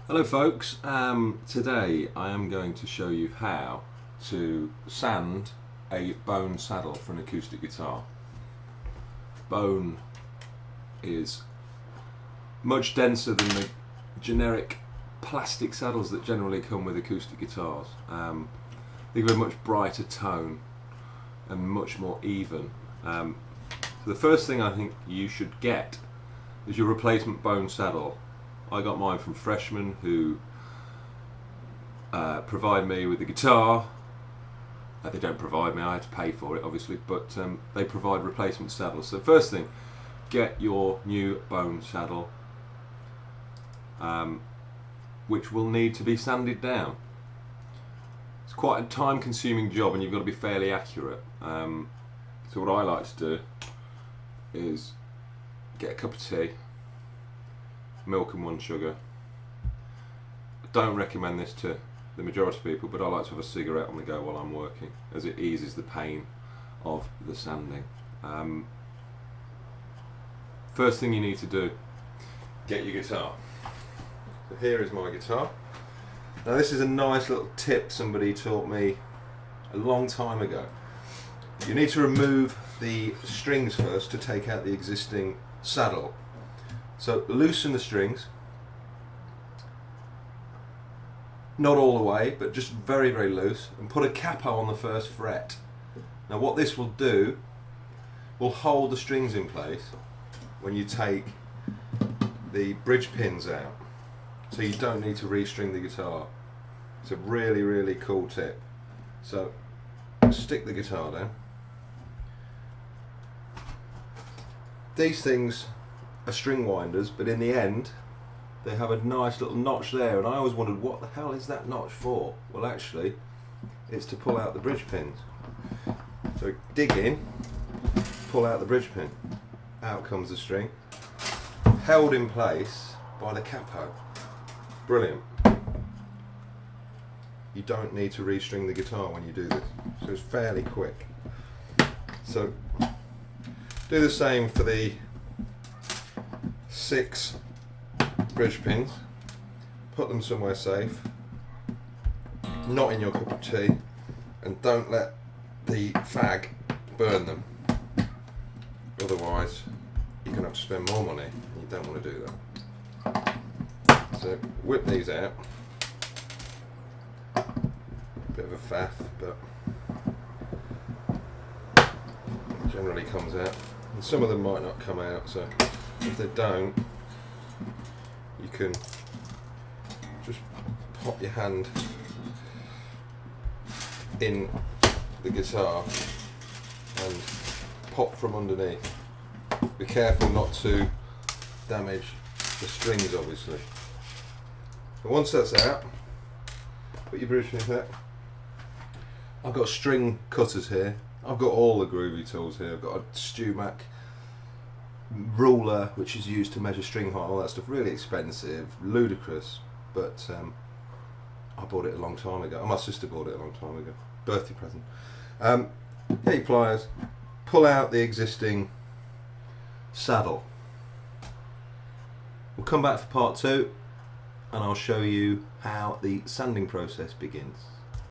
Hello folks, today I am going to show you how to sand a bone saddle for an acoustic guitar. Bone is much denser than the generic plastic saddles that generally come with acoustic guitars. They give a much brighter tone and much more even. So the first thing I think you should get is your replacement bone saddle. I got mine from Freshman, who provide me with the guitar. They don't provide me, I had to pay for it obviously, but they provide replacement saddles. So first thing, get your new bone saddle, which will need to be sanded down. It's quite a time consuming job and you've got to be fairly accurate. So what I like to do is get a cup of tea, milk and 1 sugar. I don't recommend this to the majority of people, but I like to have a cigarette on the go while I'm working, as it eases the pain of the sanding. First thing you need to do, get your guitar. So here is my guitar. Now this is a nice little tip somebody taught me a long time ago. You need to remove the strings first to take out the existing saddle. So loosen the strings, not all the way, but just very, very loose, and put a capo on the first fret. Now what this will do, will hold the strings in place when you take the bridge pins out, so you don't need to restring the guitar. It's a really, really cool tip. So stick the guitar down. These things are string winders, but in the end they have a nice little notch there, and I always wondered what the hell is that notch for. Well, actually it's to pull out the bridge pins. So dig in, pull out the bridge pin, out comes the string, held in place by the capo. Brilliant. You don't need to restring the guitar when you do this, so it's fairly quick. So do the same for the 6 bridge pins, put them somewhere safe, not in your cup of tea, and don't let the fag burn them, otherwise you're going to have to spend more money and you don't want to do that. So whip these out, bit of a faff, but it generally comes out, and some of them might not come out, so if they don't, you can just pop your hand in the guitar and pop from underneath. Be careful not to damage the strings, obviously. And once that's out, put your bridge pin out. I've got string cutters here. I've got all the groovy tools here. I've got a Stumac ruler, which is used to measure string height, all that stuff. Really expensive, ludicrous, but I bought it a long time ago. My sister bought it a long time ago, birthday present. Get your pliers, pull out the existing saddle. We'll come back for part 2 and I'll show you how the sanding process begins.